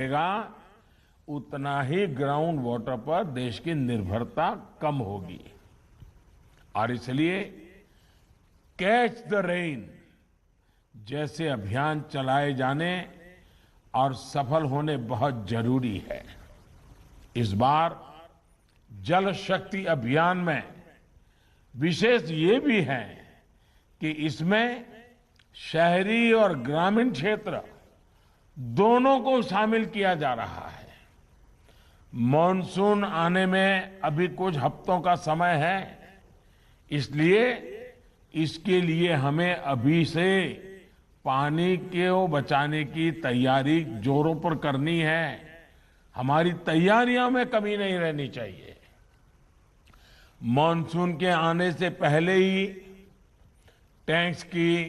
रहेगा, उतना ही ground water पर देश की निर्भरता कम होगी। और इसलिए कैच द रेन जैसे अभियान चलाए जाने और सफल होने बहुत जरूरी है। इस बार जल शक्ति अभियान में विशेष ये भी है कि इसमें शहरी और ग्रामीण क्षेत्र दोनों को शामिल किया जा रहा है। मॉनसून आने में अभी कुछ हफ्तों का समय है, इसलिए इसके लिए हमें अभी से पानी को बचाने की तैयारी जोरों पर करनी है। हमारी तैयारियों में कमी नहीं रहनी चाहिए। मॉनसून के आने से पहले ही टैंक्स की,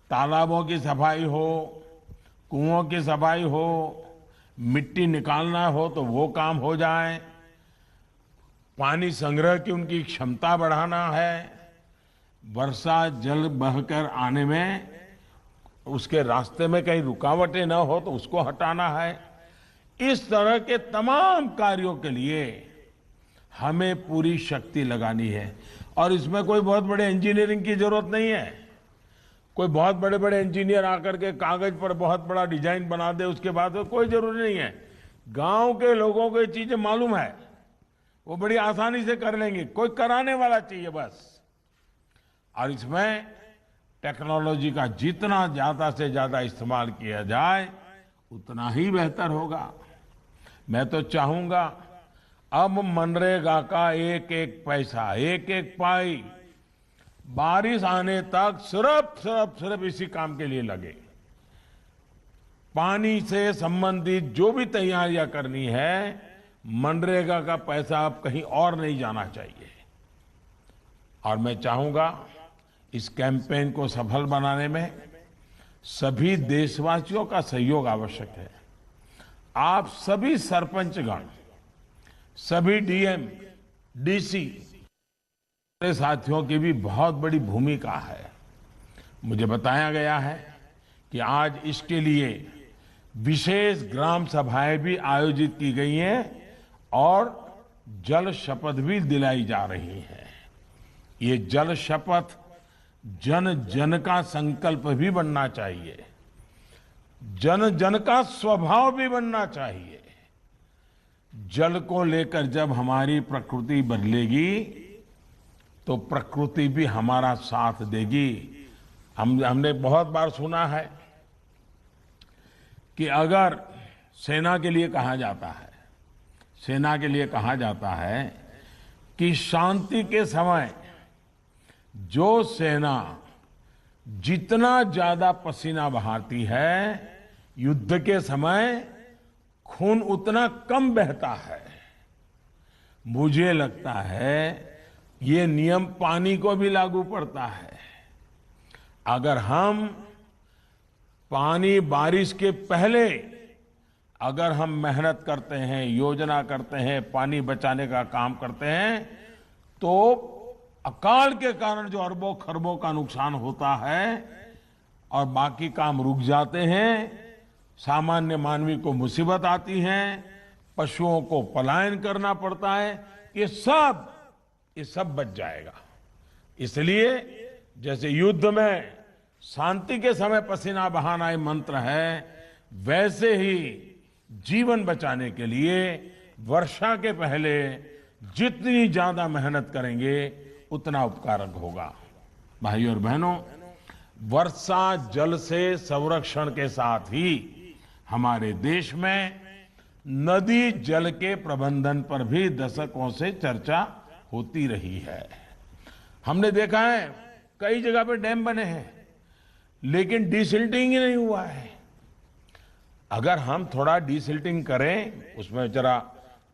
तालाबों की सफाई हो, कुओं की सफाई हो, मिट्टी निकालना हो तो वो काम हो जाए। पानी संग्रह की उनकी क्षमता बढ़ाना है। वर्षा जल बहकर आने में उसके रास्ते में कहीं रुकावटें न हो तो उसको हटाना है। इस तरह के तमाम कार्यों के लिए हमें पूरी शक्ति लगानी है। और इसमें कोई बहुत बड़े इंजीनियरिंग की जरूरत नहीं है। कोई बहुत बड़े बड़े इंजीनियर आकर के कागज पर बहुत बड़ा डिजाइन बना दे उसके बाद तो कोई जरूरी नहीं है। गांव के लोगों को ये चीजें मालूम है, वो बड़ी आसानी से कर लेंगे। कोई कराने वाला चाहिए बस। और इसमें टेक्नोलॉजी का जितना ज्यादा से ज्यादा इस्तेमाल किया जाए उतना ही बेहतर होगा। मैं तो चाहूंगा अब मनरेगा का एक एक पैसा, एक एक पाई बारिश आने तक सिर्फ इसी काम के लिए लगे। पानी से संबंधित जो भी तैयारियां करनी है, मनरेगा का पैसा अब कहीं और नहीं जाना चाहिए। और मैं चाहूंगा इस कैंपेन को सफल बनाने में सभी देशवासियों का सहयोग आवश्यक है। आप सभी सरपंचगण, सभी डीएम, डीसी साथियों की भी बहुत बड़ी भूमिका है। मुझे बताया गया है कि आज इसके लिए विशेष ग्राम सभाएं भी आयोजित की गई हैं और जल शपथ भी दिलाई जा रही है। ये जल शपथ जन जन का संकल्प भी बनना चाहिए, जन जन का स्वभाव भी बनना चाहिए। जल को लेकर जब हमारी प्रकृति बदलेगी तो प्रकृति भी हमारा साथ देगी। हमने बहुत बार सुना है कि अगर सेना के लिए कहा जाता है कि शांति के समय जो सेना जितना ज्यादा पसीना बहाती है, युद्ध के समय खून उतना कम बहता है। मुझे लगता है ये नियम पानी को भी लागू पड़ता है। अगर हम पानी बारिश के पहले अगर हम मेहनत करते हैं, योजना करते हैं, पानी बचाने का काम करते हैं, तो अकाल के कारण जो अरबों खरबों का नुकसान होता है और बाकी काम रुक जाते हैं, सामान्य मानवी को मुसीबत आती है, पशुओं को पलायन करना पड़ता है, ये सब बच जाएगा। इसलिए जैसे युद्ध में शांति के समय पसीना बहाना एक मंत्र है, वैसे ही जीवन बचाने के लिए वर्षा के पहले जितनी ज्यादा मेहनत करेंगे उतना उपकारक होगा। भाइयों और बहनों, वर्षा जल से संरक्षण के साथ ही हमारे देश में नदी जल के प्रबंधन पर भी दशकों से चर्चा होती रही है। हमने देखा है कई जगह पे डैम बने हैं, लेकिन डिसिल्टिंग ही नहीं हुआ है। अगर हम थोड़ा डिसिल्टिंग करें, उसमें जरा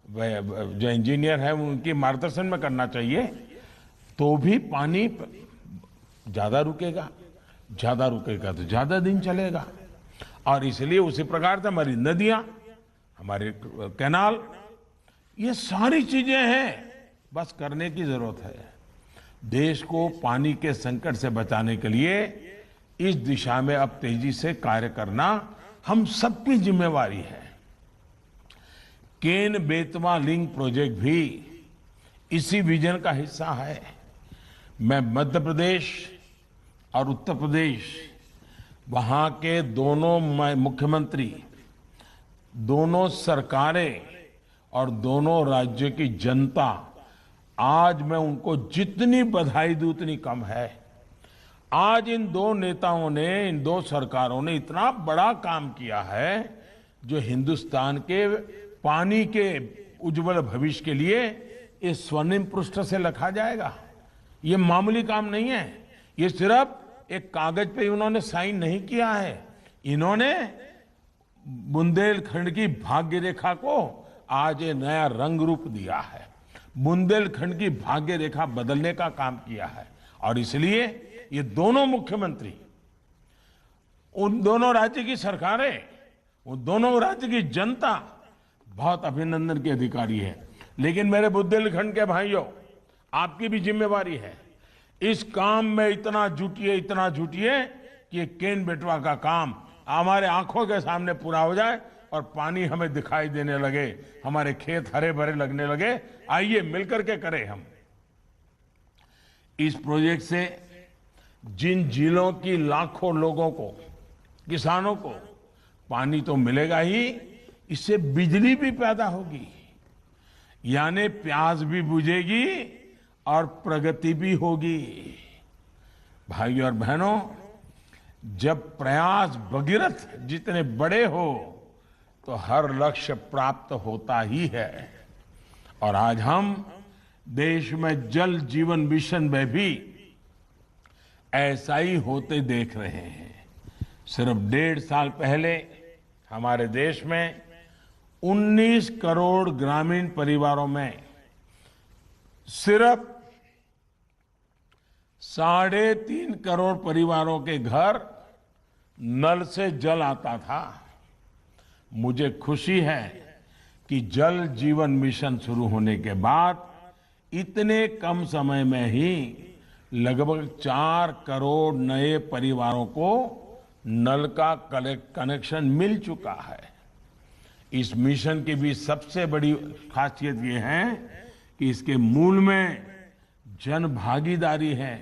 जो इंजीनियर है उनकी मार्गदर्शन में करना चाहिए, तो भी पानी ज्यादा रुकेगा तो ज्यादा दिन चलेगा। और इसलिए उसी प्रकार से हमारी नदियां, हमारे कैनाल, ये सारी चीजें हैं, बस करने की जरूरत है। देश को पानी के संकट से बचाने के लिए इस दिशा में अब तेजी से कार्य करना हम सबकी जिम्मेवारी है। केन बेतवा लिंक प्रोजेक्ट भी इसी विजन का हिस्सा है। मैं मध्य प्रदेश और उत्तर प्रदेश, वहां के दोनों मुख्यमंत्री, दोनों सरकारें और दोनों राज्यों की जनता, आज मैं उनको जितनी बधाई दूं उतनी कम है। आज इन दो नेताओं ने, इन दो सरकारों ने इतना बड़ा काम किया है जो हिंदुस्तान के पानी के उज्जवल भविष्य के लिए इस स्वर्णिम पृष्ठ से लिखा जाएगा। ये मामूली काम नहीं है। ये सिर्फ एक कागज पे उन्होंने साइन नहीं किया है, इन्होंने बुंदेलखंड की भाग्य रेखा को आज ये नया रंग रूप दिया है। बुंदेलखंड की भाग्य रेखा बदलने का काम किया है और इसलिए ये दोनों मुख्यमंत्री, उन दोनों राज्य की सरकारें, उन दोनों राज्य की जनता बहुत अभिनंदन के अधिकारी है। लेकिन मेरे बुंदेलखंड के भाइयों, आपकी भी जिम्मेवारी है। इस काम में इतना जुटिए कि केन बेटवा का काम हमारे आंखों के सामने पूरा हो जाए और पानी हमें दिखाई देने लगे, हमारे खेत हरे भरे लगने लगे। आइए मिलकर के करें हम। इस प्रोजेक्ट से जिन जिलों की लाखों लोगों को, किसानों को पानी तो मिलेगा ही, इससे बिजली भी पैदा होगी, यानी प्यास भी बुझेगी और प्रगति भी होगी। भाइयों और बहनों, जब प्रयास भगीरथ जितने बड़े हो तो हर लक्ष्य प्राप्त होता ही है। और आज हम देश में जल जीवन मिशन में भी ऐसा ही होते देख रहे हैं। सिर्फ 1.5 साल पहले हमारे देश में 19 करोड़ ग्रामीण परिवारों में सिर्फ 3.5 करोड़ परिवारों के घर नल से जल आता था। मुझे खुशी है कि जल जीवन मिशन शुरू होने के बाद इतने कम समय में ही लगभग 4 करोड़ नए परिवारों को नल का कनेक्शन मिल चुका है। इस मिशन की भी सबसे बड़ी खासियत ये है कि इसके मूल में जन भागीदारी है,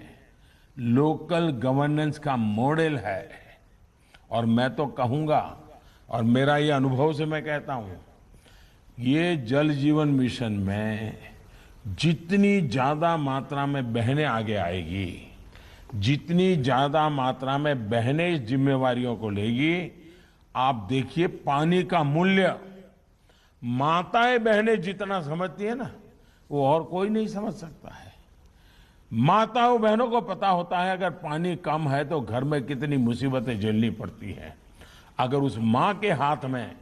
लोकल गवर्नेंस का मॉडल है। और मैं तो कहूंगा, और मेरा ये अनुभव से मैं कहता हूं, ये जल जीवन मिशन में जितनी ज्यादा मात्रा में बहनें आगे आएगी, जितनी ज्यादा मात्रा में बहनें इस जिम्मेवारियों को लेगी, आप देखिए पानी का मूल्य माताएं बहनें जितना समझती है ना, वो और कोई नहीं समझ सकता है। माताओं बहनों को पता होता है अगर पानी कम है तो घर में कितनी मुसीबतें झेलनी पड़ती हैं। अगर उस माँ के हाथ में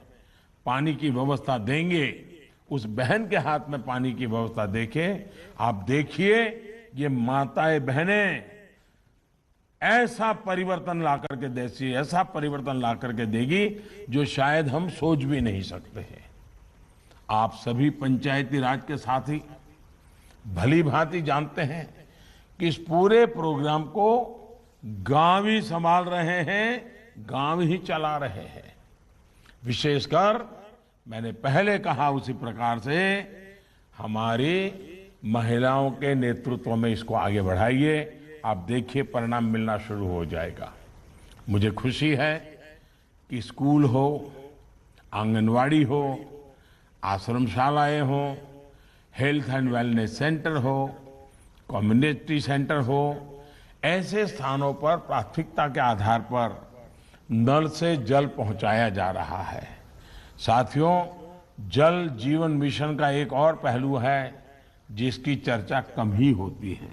पानी की व्यवस्था देंगे, उस बहन के हाथ में पानी की व्यवस्था देखें, आप देखिए ये माताएं बहनें ऐसा परिवर्तन ला करके देती, ऐसा परिवर्तन ला करके देगी जो शायद हम सोच भी नहीं सकते हैं। आप सभी पंचायती राज के साथी भली भांति जानते हैं कि इस पूरे प्रोग्राम को गांव ही संभाल रहे हैं, गांव ही चला रहे हैं। विशेषकर मैंने पहले कहा उसी प्रकार से हमारी महिलाओं के नेतृत्व में इसको आगे बढ़ाइए। आप देखिए परिणाम मिलना शुरू हो जाएगा। मुझे खुशी है कि स्कूल हो, आंगनवाड़ी हो, आश्रमशालाएं हो, हेल्थ एंड वेलनेस सेंटर हो, कम्युनिटी सेंटर हो, ऐसे स्थानों पर प्राथमिकता के आधार पर नल से जल पहुंचाया जा रहा है। साथियों, जल जीवन मिशन का एक और पहलू है जिसकी चर्चा कम ही होती है।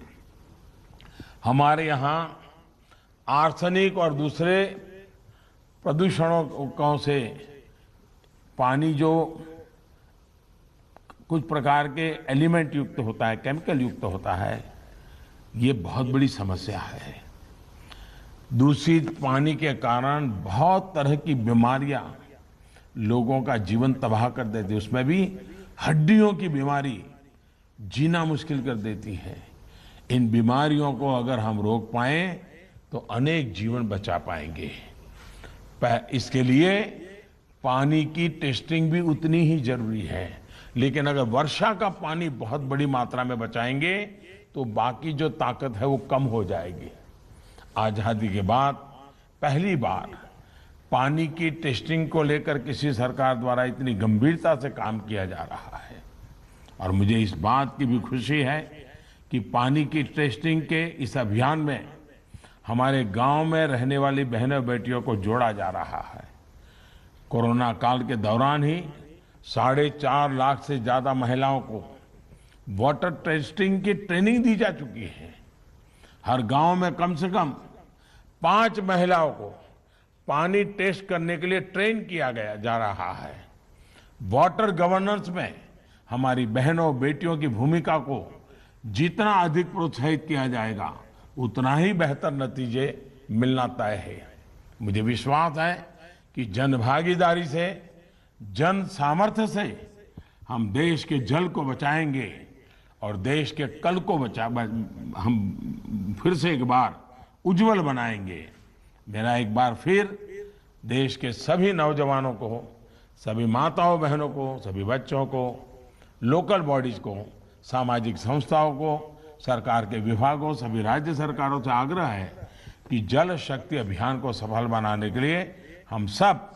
हमारे यहाँ आर्सेनिक और दूसरे प्रदूषणों से पानी जो कुछ प्रकार के एलिमेंट युक्त होता है, केमिकल युक्त होता है, ये बहुत बड़ी समस्या है। दूषित पानी के कारण बहुत तरह की बीमारियां लोगों का जीवन तबाह कर देती है। उसमें भी हड्डियों की बीमारी जीना मुश्किल कर देती है। इन बीमारियों को अगर हम रोक पाएं तो अनेक जीवन बचा पाएंगे। इसके लिए पानी की टेस्टिंग भी उतनी ही जरूरी है। लेकिन अगर वर्षा का पानी बहुत बड़ी मात्रा में बचाएंगे तो बाकी जो ताकत है वो कम हो जाएगी। आजादी के बाद पहली बार पानी की टेस्टिंग को लेकर किसी सरकार द्वारा इतनी गंभीरता से काम किया जा रहा है और मुझे इस बात की भी खुशी है कि पानी की टेस्टिंग के इस अभियान में हमारे गांव में रहने वाली बहनों बेटियों को जोड़ा जा रहा है। कोरोना काल के दौरान ही 4.5 लाख से ज्यादा महिलाओं को वाटर टेस्टिंग की ट्रेनिंग दी जा चुकी है। हर गांव में कम से कम 5 महिलाओं को पानी टेस्ट करने के लिए ट्रेन किया जा रहा है। वाटर गवर्नेंस में हमारी बहनों बेटियों की भूमिका को जितना अधिक प्रोत्साहित किया जाएगा उतना ही बेहतर नतीजे मिलना तय है। मुझे विश्वास है कि जन भागीदारी से, जन सामर्थ्य से हम देश के जल को बचाएंगे और देश के कल को हम फिर से एक बार उज्जवल बनाएंगे। मेरा एक बार फिर देश के सभी नौजवानों को, सभी माताओं बहनों को, सभी बच्चों को, लोकल बॉडीज को, सामाजिक संस्थाओं को, सरकार के विभागों, सभी राज्य सरकारों से आग्रह है कि जल शक्ति अभियान को सफल बनाने के लिए हम सब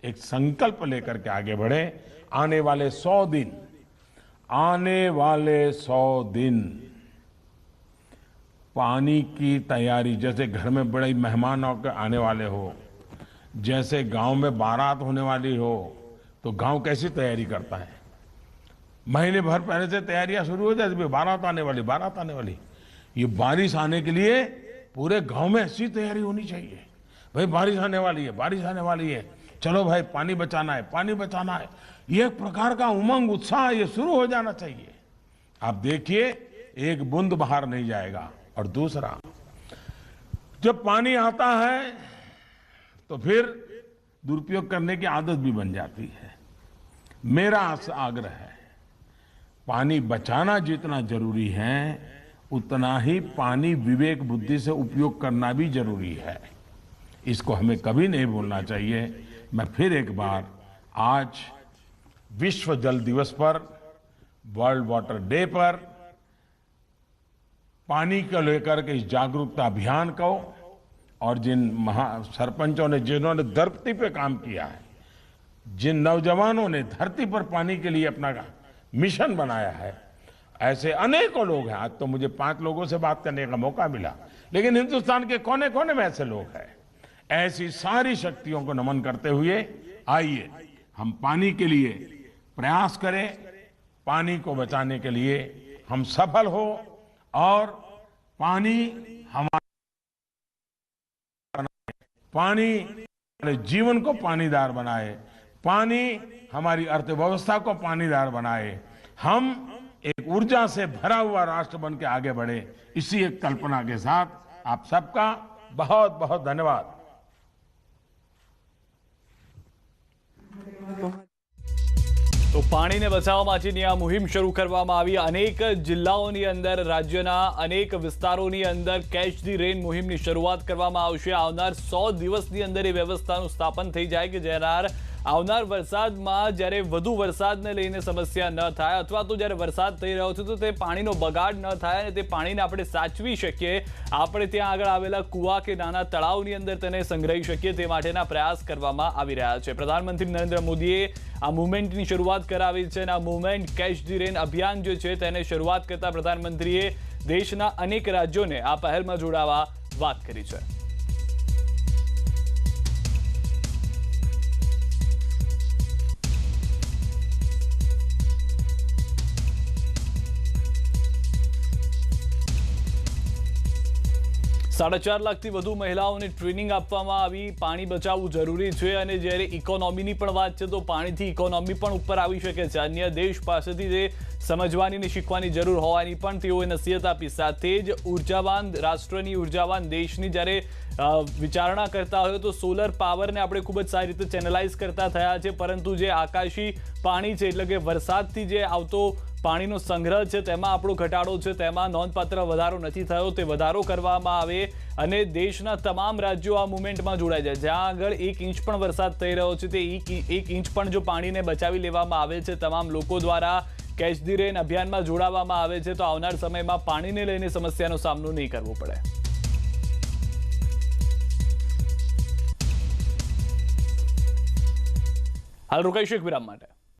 एक संकल्प लेकर के आगे बढ़े। आने वाले 100 दिन पानी की तैयारी, जैसे घर में बड़े मेहमान आने वाले हो, जैसे गांव में बारात होने वाली हो, तो गांव कैसी तैयारी करता है? महीने भर पहले से तैयारियां शुरू हो जाती है, बारात आने वाली। ये बारिश आने के लिए पूरे गांव में ऐसी तैयारी होनी चाहिए। भाई बारिश आने वाली है, चलो भाई पानी बचाना है। ये एक प्रकार का उमंग, उत्साह ये शुरू हो जाना चाहिए। आप देखिए, एक बूंद बाहर नहीं जाएगा। और दूसरा, जब पानी आता है तो फिर दुरुपयोग करने की आदत भी बन जाती है। मेरा आग्रह है, पानी बचाना जितना जरूरी है उतना ही पानी विवेक बुद्धि से उपयोग करना भी जरूरी है। इसको हमें कभी नहीं भूलना चाहिए। मैं फिर एक बार आज विश्व जल दिवस पर, वर्ल्ड वाटर डे पर पानी को लेकर के इस जागरूकता अभियान को और जिन सरपंचों ने, जिन्होंने धरती पे काम किया है, जिन नौजवानों ने धरती पर पानी के लिए अपना मिशन बनाया है, ऐसे अनेकों लोग हैं। आज तो मुझे 5 लोगों से बात करने का मौका मिला, लेकिन हिंदुस्तान के कोने कोने में ऐसे लोग हैं। ऐसी सारी शक्तियों को नमन करते हुए आइए हम पानी के लिए प्रयास करें, पानी को बचाने के लिए हम सफल हो और पानी हमारे जीवन को पानीदार बनाए, पानी हमारी अर्थव्यवस्था को पानीदार बनाए, हम एक ऊर्जा से भरा हुआ राष्ट्र बन के आगे बढ़े। इसी एक कल्पना के साथ आप सबका बहुत बहुत धन्यवाद। તો પાણીને બચાવવા માટેની આ મુહિમ શરૂ કરવામાં આવી। અનેક જિલ્લાઓની અંદર, રાજ્યના અનેક વિસ્તારોની અંદર કેચ ધી રેન મુહિમની શરૂઆત કરવામાં આવશે। આવનાર 100 દિવસની અંદર એ વ્યવસ્થાનું સ્થાપન થઈ જાય કે જેના આવનાર વરસાદમાં જ્યારે વધુ વરસાદને લઈને સમસ્યા ન થાય અથવા તો જ્યારે વરસાદ થઈ રહ્યો છે તો તે પાણીનો બગાડ ન થાય અને તે પાણીને આપણે સાચવી શકીએ, આપણે ત્યાં આગળ આવેલા કૂવા કે નાના તળાવની અંદર તેને સંગ્રહી શકીએ, તે માટેના પ્રયાસ કરવામાં આવી રહ્યા છે। પ્રધાનમંત્રી નરેન્દ્ર મોદીએ આ મુવમેન્ટની શરૂઆત કરાવી છે અને આ મુવમેન્ટ કેચ ધી રેન અભિયાન જે છે તેને શરૂઆત કરતા પ્રધાનમંત્રીએ દેશના અનેક રાજ્યોને આ પહેલમાં જોડાવા વાત કરી છે। साढ़े 4 લાખથી વધુ મહિલાઓને ટ્રેનિંગ આપવામાં આવી। પાણી બચાવવું જરૂરી છે અને જ્યારે ઇકોનોમીની પણ વાત છે તો પાણીથી ઇકોનોમી પણ ઉપર આવી શકે છે। અન્ય દેશ પાસેથી જે સમજવાની અને શીખવાની જરૂર હોવાની પણ તેઓએ નસીહત આપી। સાથે જ ઉર્જાવાન રાષ્ટ્રની, ઉર્જાવાન દેશની જ્યારે વિચારણા કરતા હોય તો સોલર પાવરને આપણે ખૂબ જ સારી રીતે ચેનલાઇઝ કરતા થયા છે, પરંતુ જે આકાશી પાણી છે એટલે કે વરસાદથી જે આવતો પાણીનો સંગ્રહ છે તેમાં આપણો ઘટાડો છે તેમાં નોંધપાત્ર વધારો નથી થયો, તે વધારો કરવામાં આવે અને દેશના તમામ રાજ્યો આ મુવમેન્ટમાં જોડાઈ જાય. જ્યાં આગળ 1 ઇંચ પણ વરસાદ થઈ રહ્યો છે તે 1 ઇંચ પણ જો પાણીને બચાવી લેવામાં આવે છે, તમામ લોકો દ્વારા કેચ ધી રેન અભિયાનમાં જોડાવામાં આવે છે, તો આવનાર સમયમાં પાણીને લઈને સમસ્યાનો સામનો નહીં કરવો પડે. હાલ રોકાઈશું એક વિરામ માટે.